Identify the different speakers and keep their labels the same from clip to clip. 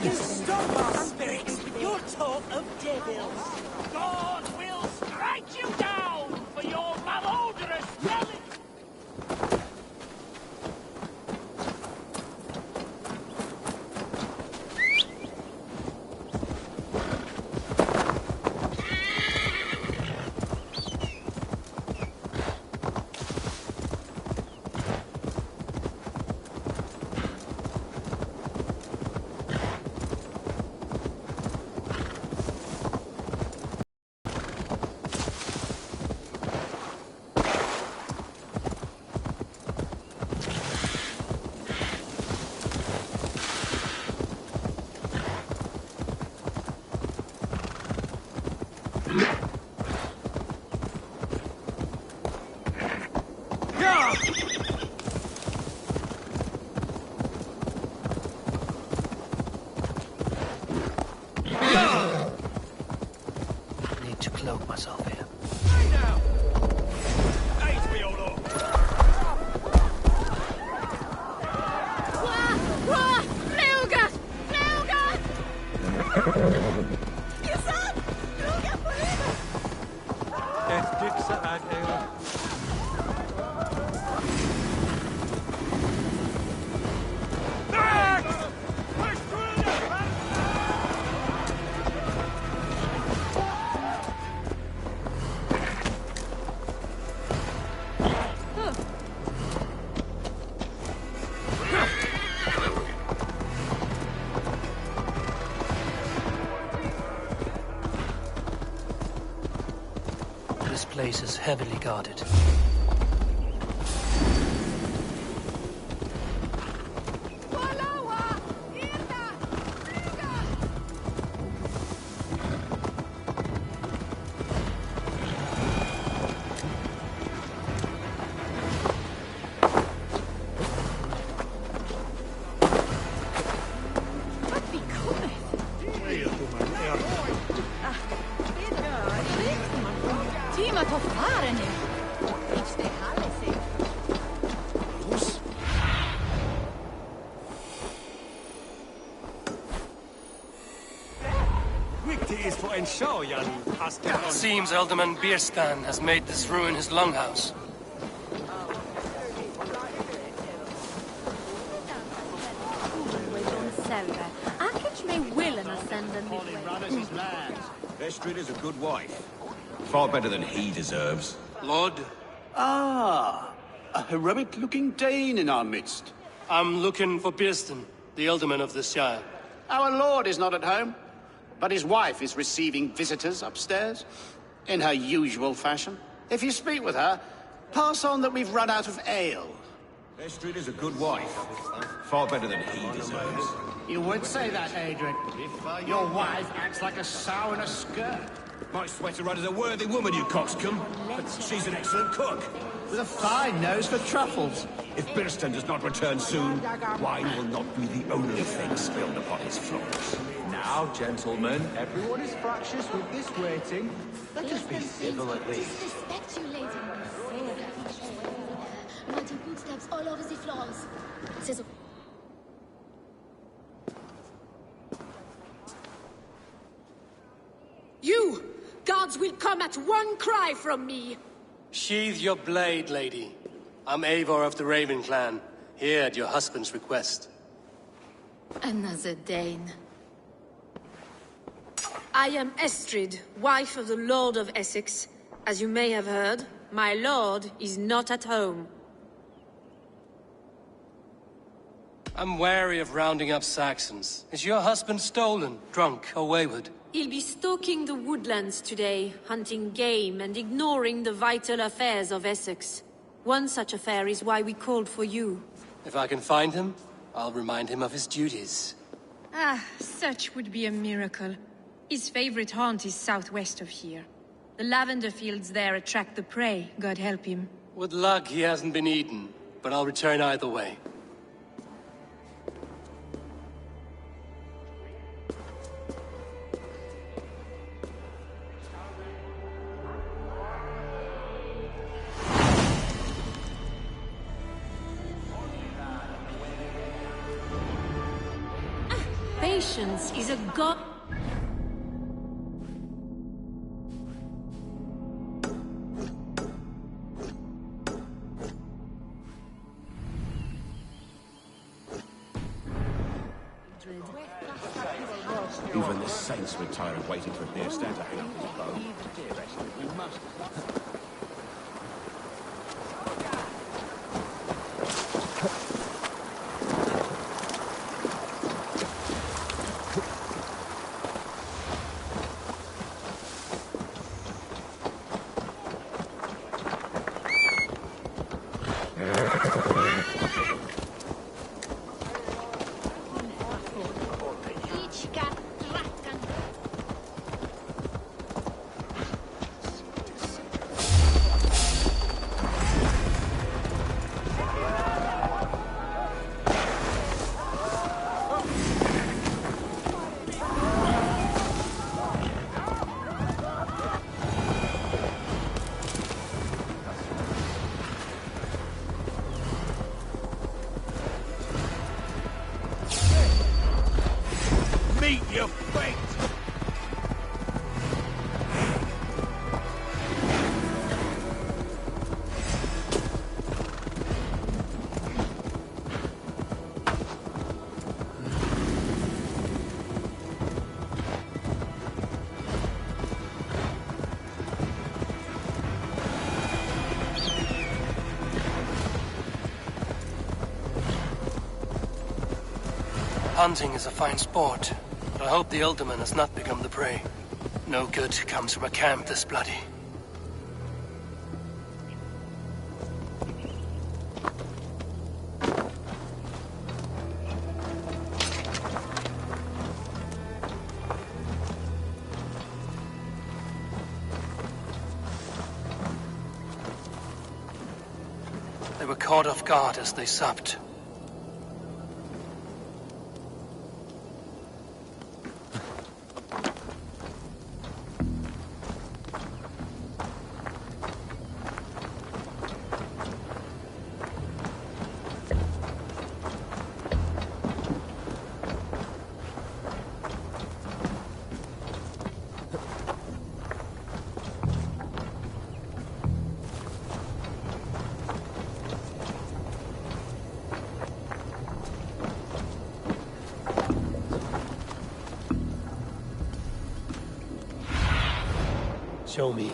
Speaker 1: You stop our spirits with your talk of devils.
Speaker 2: God will strike you down for your malodorous relic!
Speaker 3: This place is heavily guarded. It seems Alderman Birstan has made this ruin his longhouse.
Speaker 4: Estrid is a good wife. Far better than he deserves.
Speaker 3: Lord?
Speaker 5: Ah, a heroic-looking Dane in our midst.
Speaker 3: I'm looking for Birstan, the Alderman of the Shire.
Speaker 5: Our lord is not at home, but his wife is receiving visitors upstairs, in her usual fashion. If you speak with her, pass on that we've run out of ale.
Speaker 4: Estrid is a good wife. Far better than he deserves.
Speaker 5: You would say that, Adrian. Your wife acts like a sow in a skirt.
Speaker 4: My sweater run is a worthy woman, you coxcomb. But she's an excellent cook.
Speaker 5: With a fine nose for truffles.
Speaker 4: If Birstan does not return soon, wine will not be the only thing spilled upon his floors.
Speaker 6: Now, gentlemen, everyone is fractious with this waiting. Let us be civil at least.
Speaker 7: Disrespect you, lady. Muddy footsteps all over the floors. Says
Speaker 8: you! Guards will come at one cry from me!
Speaker 3: Sheathe your blade, lady. I'm Eivor of the Raven clan, here at your husband's request.
Speaker 8: Another Dane. I am Estrid, wife of the Lord of Essex. As you may have heard, my lord is not at home.
Speaker 3: I'm wary of rounding up Saxons. Is your husband stolen, drunk, or wayward?
Speaker 8: He'll be stalking the woodlands today, hunting game and ignoring the vital affairs of Essex. One such affair is why we called for you.
Speaker 3: If I can find him, I'll remind him of his duties.
Speaker 9: Ah, such would be a miracle. His favorite haunt is southwest of here. The lavender fields there attract the prey, God help him.
Speaker 3: With luck, he hasn't been eaten, but I'll return either way.
Speaker 8: Patience is a god.
Speaker 4: Even the saints would tire of waiting for Birstan to hang up his bow. Meet your fate!
Speaker 3: Hunting is a fine sport, but I hope the Alderman has not become the prey. No good comes from a camp this bloody. They were caught off guard as they supped.
Speaker 10: Show me.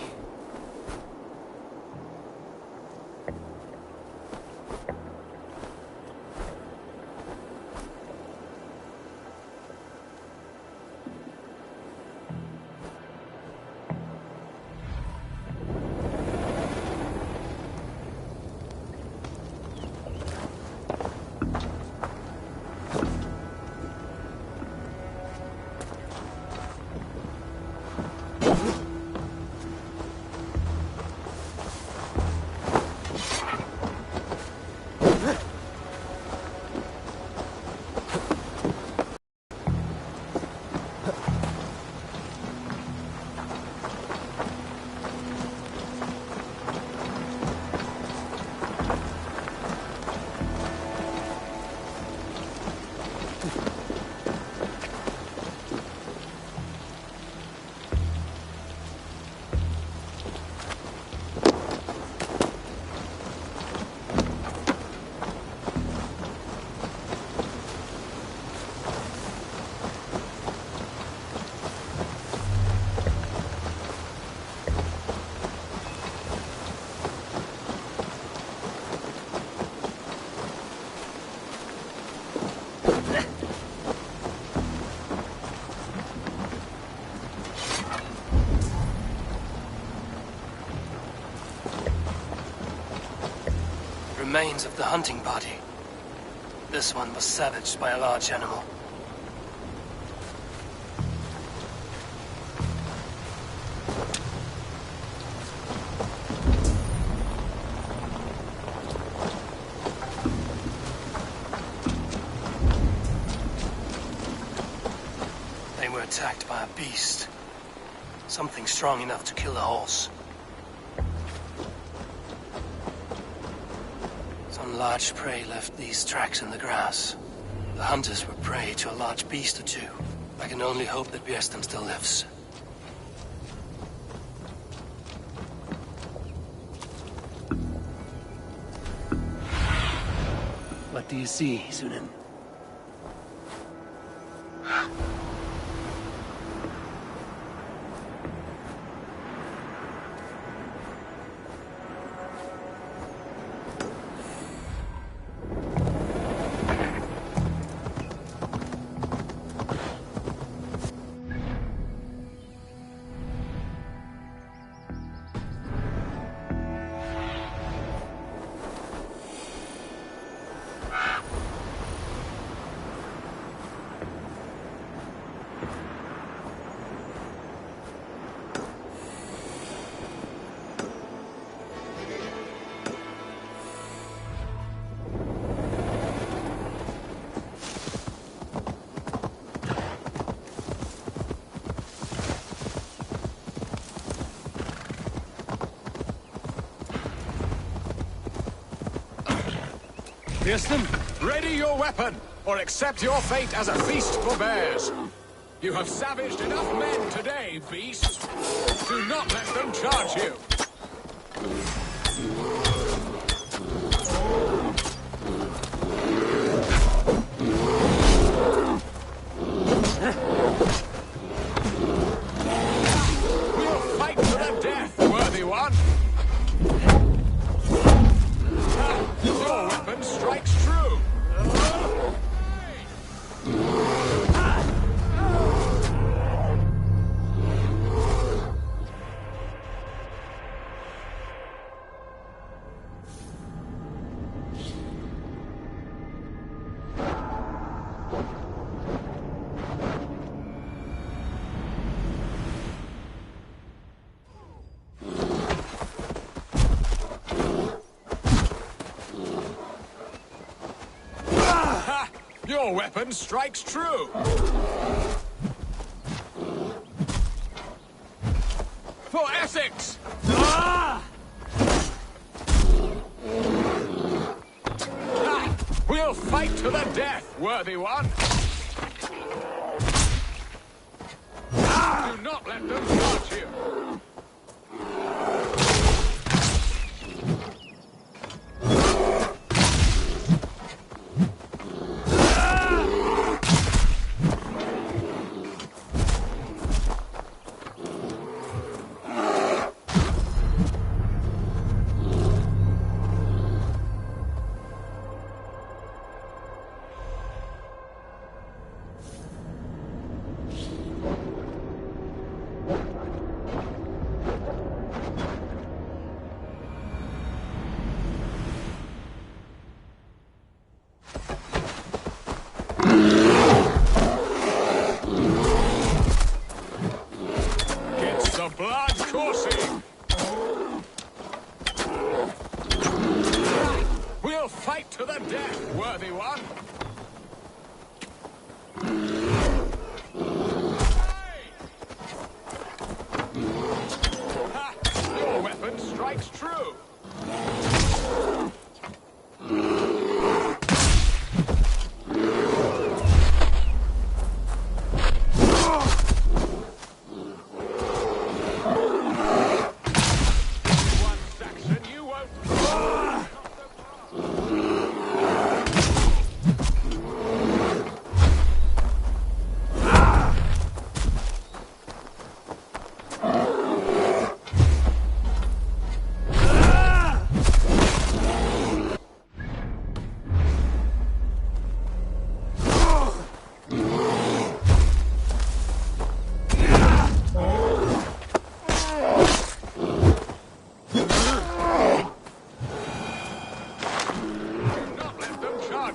Speaker 3: Remains of the hunting party. This one was savaged by a large animal. They were attacked by a beast. Something strong enough to kill a horse. Some large prey left these tracks in the grass. The hunters were prey to a large beast or two. I can only hope that Birstan still lives. What do you see, Sunan?
Speaker 4: Birstan, ready your weapon, or accept your fate as a feast for bears. You have savaged enough men today, beast. Do not let them charge you. We'll fight to the death, worthy one. Your weapon strikes true. Your weapon strikes true. For Essex! We'll fight to the death, worthy one. Do not let them touch you. Blood coursing! We'll fight to the death, worthy one! Your weapon strikes true!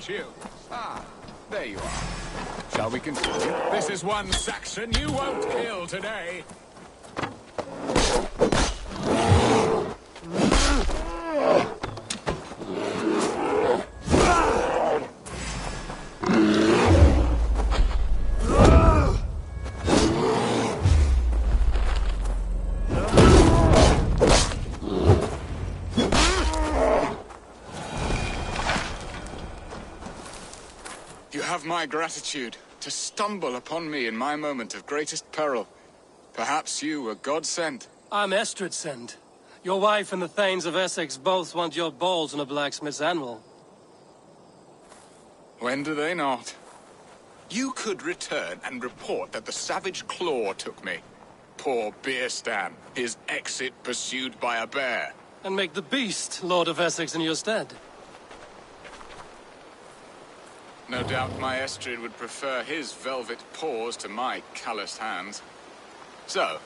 Speaker 4: You. There you are. Shall we continue? This is one Saxon you won't kill today. You have my gratitude to stumble upon me in my moment of greatest peril. Perhaps you were God-sent.
Speaker 3: I'm Estrid sent. Your wife and the Thanes of Essex both want your balls on a blacksmith's anvil.
Speaker 4: When do they not? You could return and report that the savage claw took me. Poor Birstan, his exit pursued by a bear.
Speaker 3: And make the beast Lord of Essex in your stead.
Speaker 4: No doubt my Estrid would prefer his velvet paws to my calloused hands. So,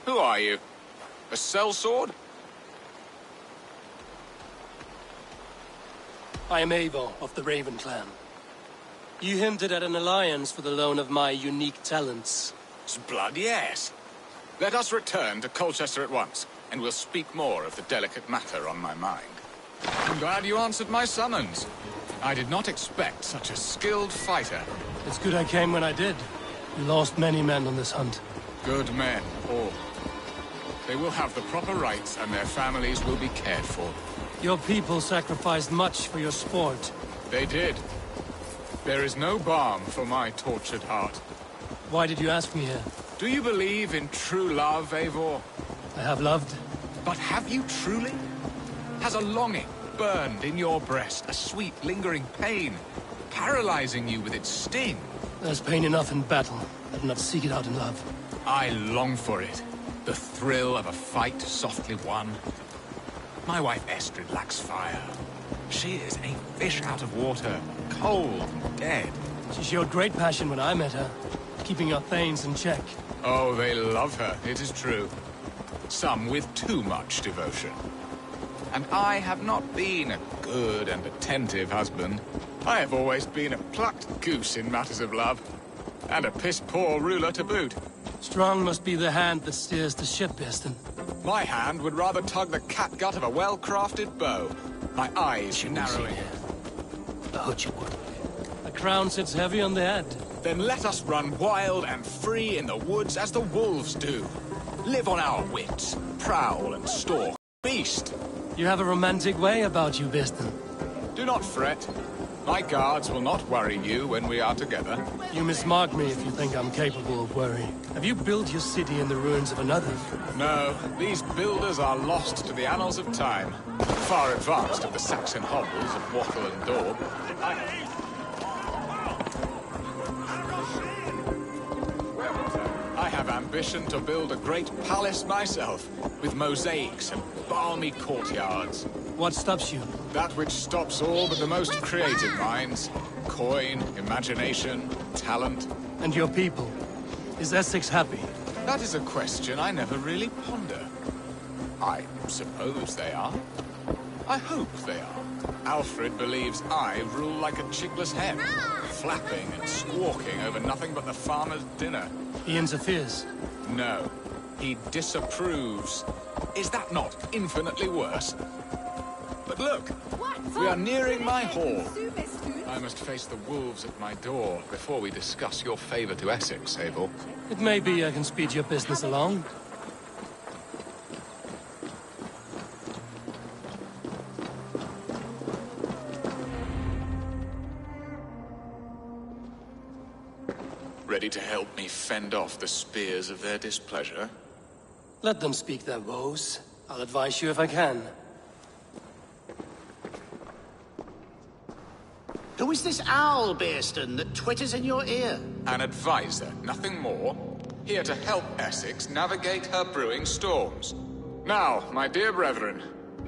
Speaker 4: who are you? A sellsword?
Speaker 3: I am Eivor of the Raven clan. You hinted at an alliance for the loan of my unique talents.
Speaker 4: Blood, yes. Let us return to Colchester at once, and we'll speak more of the delicate matter on my mind. I'm glad you answered my summons. I did not expect such a skilled fighter.
Speaker 3: It's good I came when I did. You lost many men on this hunt.
Speaker 4: Good men, all. They will have the proper rights, and their families will be cared for.
Speaker 3: Your people sacrificed much for your sport.
Speaker 4: They did. There is no balm for my tortured heart.
Speaker 3: Why did you ask me here?
Speaker 4: Do you believe in true love, Eivor?
Speaker 3: I have loved.
Speaker 4: But have you truly? Has a longing burned in your breast, a sweet, lingering pain, paralyzing you with its sting?
Speaker 3: There's pain enough in battle. I do not seek it out in love.
Speaker 4: I long for it. The thrill of a fight softly won. My wife Estrid lacks fire. She is a fish out of water, cold and dead.
Speaker 3: She showed great passion when I met her, keeping our Thanes in check.
Speaker 4: Oh, they love her, it is true. Some with too much devotion. And I have not been a good and attentive husband. I have always been a plucked goose in matters of love. And a piss-poor ruler to boot.
Speaker 3: Strong must be the hand that steers the ship, Birstan.
Speaker 4: My hand would rather tug the catgut of a well-crafted bow. My eyes narrowing.
Speaker 3: A crown sits heavy on the head.
Speaker 4: Then let us run wild and free in the woods as the wolves do. Live on our wits, prowl and stalk, beast.
Speaker 3: You have a romantic way about you, Birstan.
Speaker 4: Do not fret. My guards will not worry you when we are together.
Speaker 3: You mismark me if you think I'm capable of worry. Have you built your city in the ruins of another?
Speaker 4: No, these builders are lost to the annals of time. Far advanced of the Saxon hovels of Wattle and Daub. I have ambition to build a great palace myself, with mosaics and balmy courtyards.
Speaker 3: What stops you?
Speaker 4: That which stops all but the most creative minds. Coin, imagination, talent.
Speaker 3: And your people? Is Essex happy?
Speaker 4: That is a question I never really ponder. I suppose they are. I hope they are. Alfred believes I rule like a chickless hen, flapping and squawking over nothing but the farmer's dinner.
Speaker 3: He interferes?
Speaker 4: No, he disapproves. Is that not infinitely worse? But look, we are nearing my hall. I must face the wolves at my door before we discuss your favor to Essex, Eivor.
Speaker 3: It may be I can speed your business along.
Speaker 4: Ready to help me fend off the spears of their displeasure?
Speaker 3: Let them speak their woes. I'll advise you if I can.
Speaker 5: Who is this owl, Birstan, that twitters in your ear?
Speaker 4: An advisor, nothing more. Here to help Essex navigate her brewing storms. Now, my dear brethren,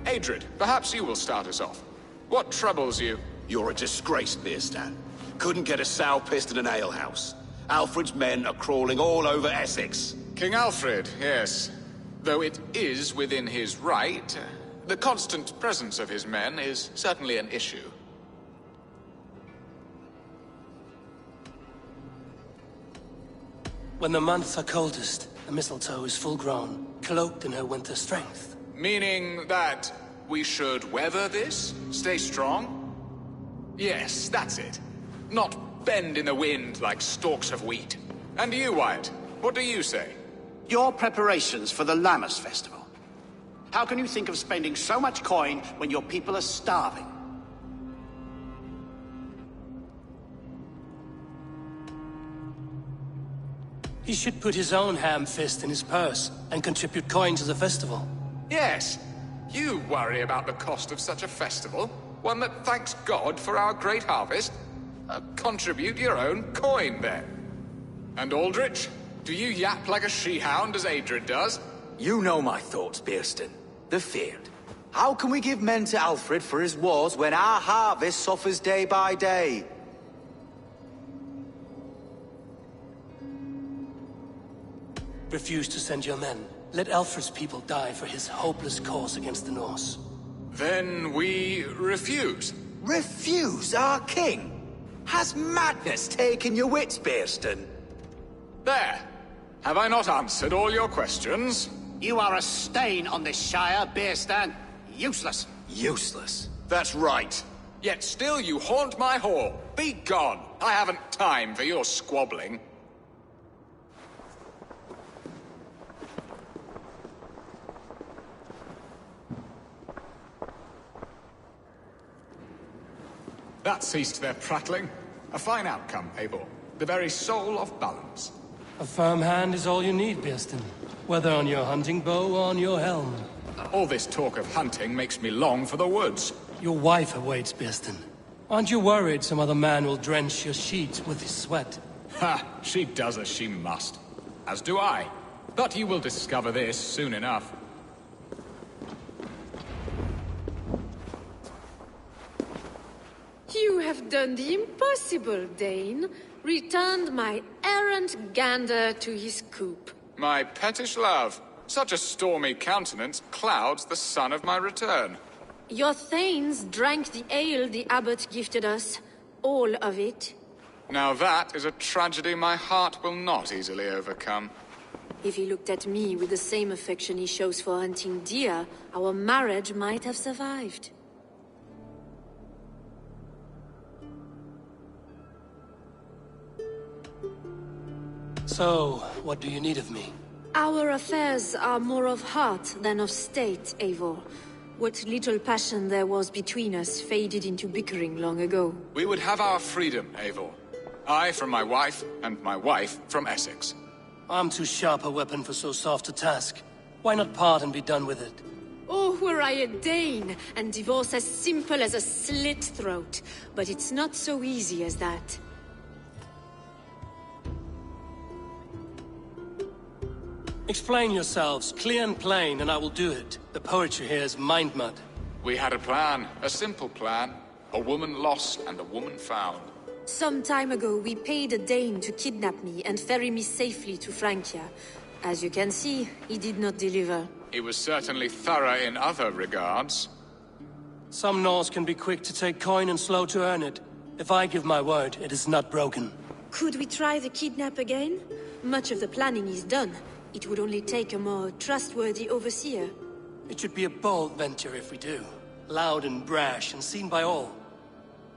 Speaker 4: Adrid, perhaps you will start us off. What troubles you?
Speaker 10: You're a disgrace, Birstan. Couldn't get a sow pissed in an alehouse. Alfred's men are crawling all over Essex.
Speaker 4: King Alfred, yes. Though it is within his right, the constant presence of his men is certainly an issue.
Speaker 3: When the months are coldest, the mistletoe is full grown, cloaked in her winter strength.
Speaker 4: Meaning that we should weather this? Stay strong? Yes, that's it. Not bend in the wind like stalks of wheat. And you, Wyatt, what do you say?
Speaker 5: Your preparations for the Lammas festival. How can you think of spending so much coin when your people are starving?
Speaker 3: He should put his own ham fist in his purse and contribute coin to the festival.
Speaker 4: Yes. You worry about the cost of such a festival? One that thanks God for our great harvest? Contribute your own coin, then. And Aldrich? Do you yap like a she-hound as Adrid does?
Speaker 11: You know my thoughts, Birstan. The feared. How can we give men to Alfred for his wars when our harvest suffers day by day?
Speaker 3: Refuse to send your men. Let Alfred's people die for his hopeless cause against the Norse.
Speaker 4: Then we refuse.
Speaker 11: Refuse our king? Has madness taken your wits, Birstan?
Speaker 4: There. Have I not answered all your questions?
Speaker 5: You are a stain on this Shire, Birstan. Useless.
Speaker 11: Useless?
Speaker 10: That's right.
Speaker 4: Yet still you haunt my hall. Be gone. I haven't time for your squabbling. That ceased their prattling. A fine outcome, Eivor. The very soul of balance.
Speaker 3: A firm hand is all you need, Birstan. Whether on your hunting bow or on your helm.
Speaker 4: All this talk of hunting makes me long for the woods.
Speaker 3: Your wife awaits, Birstan. Aren't you worried some other man will drench your sheets with his sweat?
Speaker 4: Ha! She does as she must. As do I. But you will discover this soon enough.
Speaker 8: You have done the impossible, Dane. Returned my errant gander to his coop.
Speaker 4: My pettish love. Such a stormy countenance clouds the sun of my return.
Speaker 8: Your thanes drank the ale the abbot gifted us. All of it.
Speaker 4: Now that is a tragedy my heart will not easily overcome.
Speaker 8: If he looked at me with the same affection he shows for hunting deer, our marriage might have survived.
Speaker 3: So, what do you need of me?
Speaker 8: Our affairs are more of heart than of state, Eivor. What little passion there was between us faded into bickering long ago.
Speaker 4: We would have our freedom, Eivor. I from my wife, and my wife from Essex.
Speaker 3: I'm too sharp a weapon for so soft a task. Why not part and be done with it?
Speaker 8: Oh, were I a Dane, and divorce as simple as a slit throat. But it's not so easy as that.
Speaker 3: Explain yourselves, clear and plain, and I will do it. The poetry here is mind mud.
Speaker 4: We had a plan, a simple plan. A woman lost and a woman found.
Speaker 8: Some time ago, we paid a Dane to kidnap me and ferry me safely to Francia. As you can see, he did not deliver.
Speaker 4: He was certainly thorough in other regards.
Speaker 3: Some Norse can be quick to take coin and slow to earn it. If I give my word, it is not broken.
Speaker 8: Could we try the kidnap again? Much of the planning is done. It would only take a more trustworthy overseer.
Speaker 3: It should be a bold venture if we do. Loud and brash and seen by all.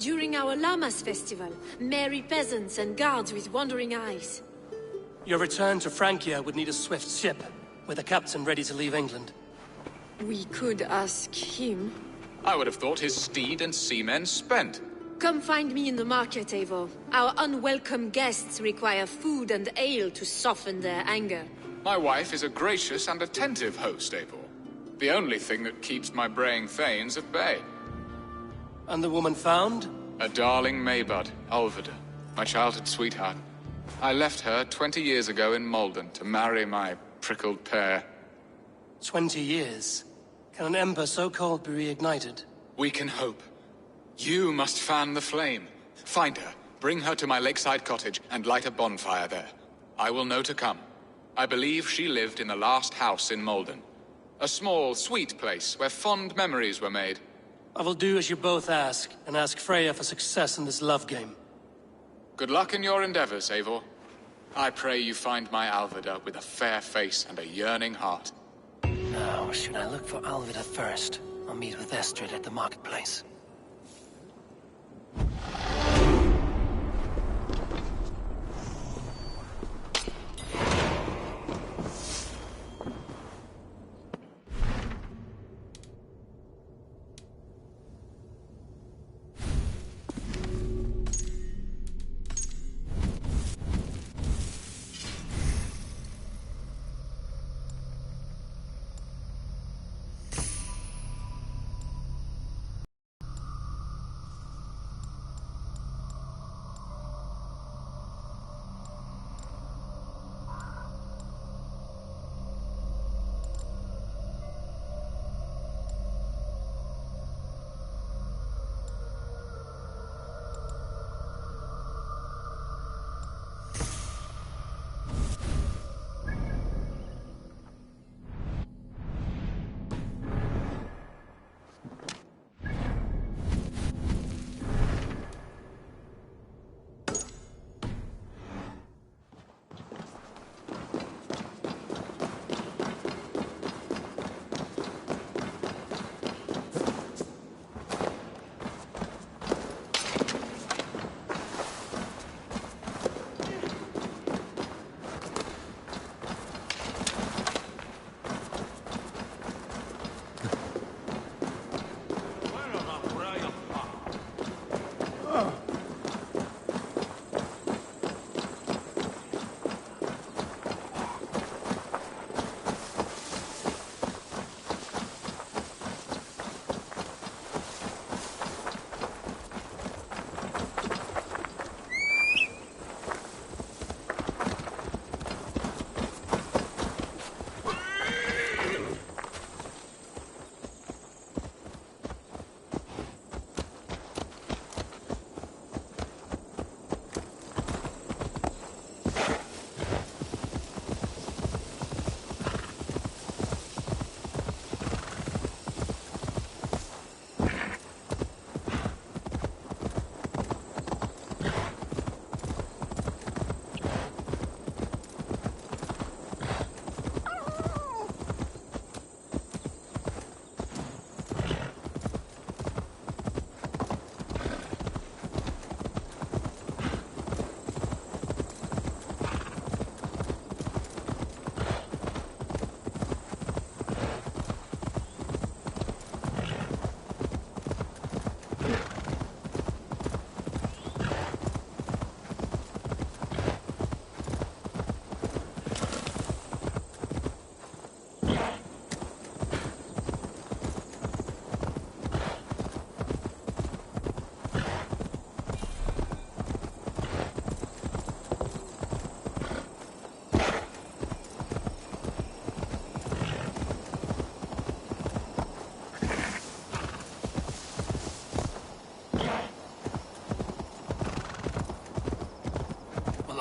Speaker 8: During our Llamas festival, merry peasants and guards with wandering eyes.
Speaker 3: Your return to Francia would need a swift ship, with a captain ready to leave England.
Speaker 8: We could ask him.
Speaker 4: I would have thought his steed and seamen spent.
Speaker 8: Come find me in the market, Eivor. Our unwelcome guests require food and ale to soften their anger.
Speaker 4: My wife is a gracious and attentive host, Eivor. The only thing that keeps my braying thanes at bay.
Speaker 3: And the woman found?
Speaker 4: A darling Maybud, Ulvida, my childhood sweetheart. I left her 20 years ago in Malden to marry my prickled pear.
Speaker 3: 20 years? Can an ember so cold be reignited?
Speaker 4: We can hope. You must fan the flame. Find her, bring her to my lakeside cottage, and light a bonfire there. I will know to come. I believe she lived in the last house in Malden. A small, sweet place where fond memories were made.
Speaker 3: I will do as you both ask, and ask Freya for success in this love game.
Speaker 4: Good luck in your endeavors, Eivor. I pray you find my Alvida with a fair face and a yearning heart.
Speaker 3: Now, should I look for Alvida first, or meet with Estrid at the marketplace?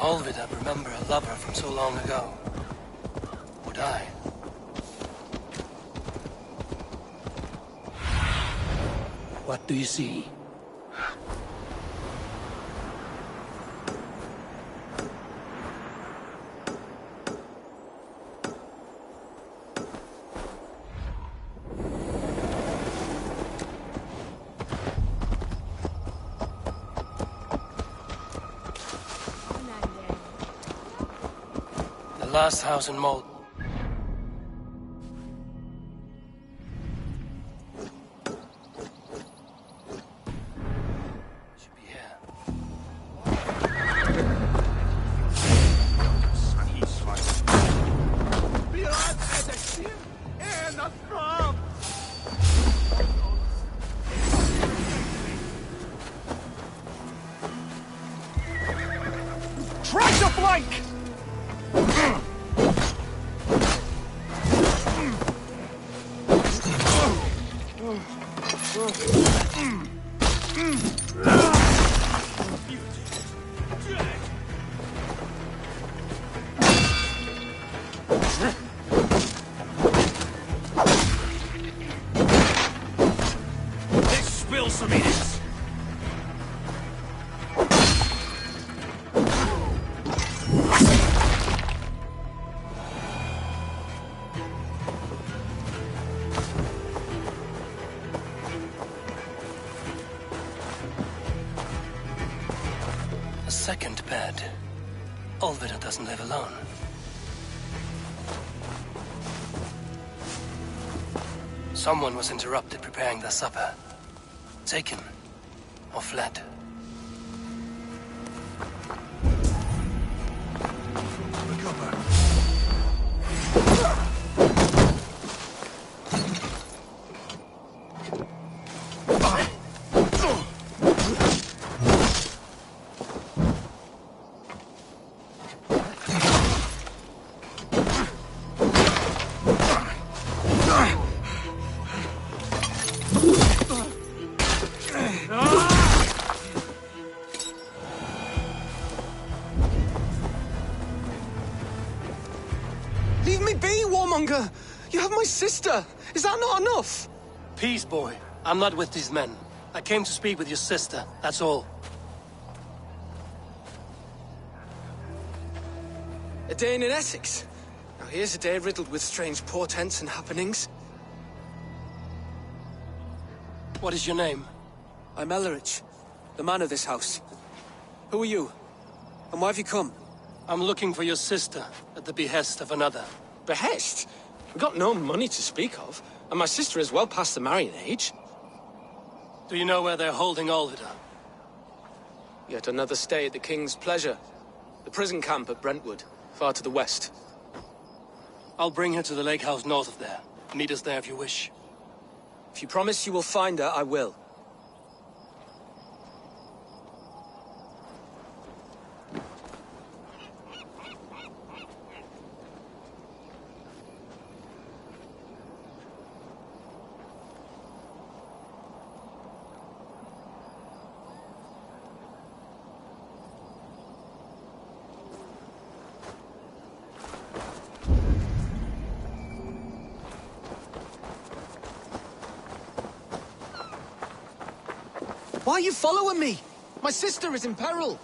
Speaker 3: Olvid'd remember a lover from so long ago. Would I?
Speaker 1: What do you see?
Speaker 3: The last house in Mold. Should be here.
Speaker 2: Try to flank! Let's spill some idiots!
Speaker 3: A second bed. Olvid'd doesn't live alone. Someone was interrupted preparing their supper. Taken. Or fled.
Speaker 12: Leave me be, warmonger! You have my sister! Is that not enough?
Speaker 3: Peace, boy. I'm not with these men. I came to speak with your sister, that's all.
Speaker 12: A day in Essex. Now here's a day riddled with strange portents and happenings.
Speaker 3: What is your name?
Speaker 12: I'm Ellerich, the man of this house. Who are you? And why have you come?
Speaker 3: I'm looking for your sister, at the behest of another.
Speaker 12: Behest? We've got no money to speak of, and my sister is well past the marrying age.
Speaker 3: Do you know where they're holding Olvid'd?
Speaker 12: Yet another stay at the King's pleasure. The prison camp at Brentwood, far to the west.
Speaker 3: I'll bring her to the lake house north of there. Meet us there if you wish.
Speaker 12: If you promise you will find her, I will. Why are you following me? My sister is in peril.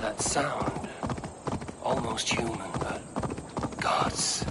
Speaker 3: That sound. Almost human, but gods.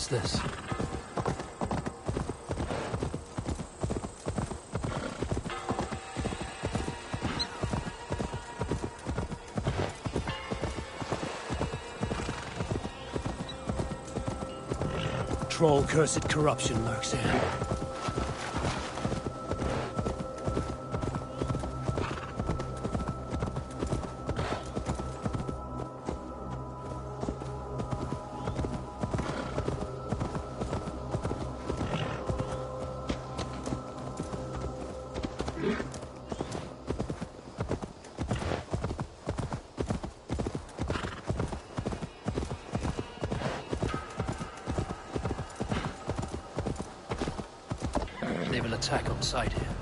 Speaker 3: this?
Speaker 1: Troll-cursed corruption lurks here.
Speaker 3: They will attack on sight here.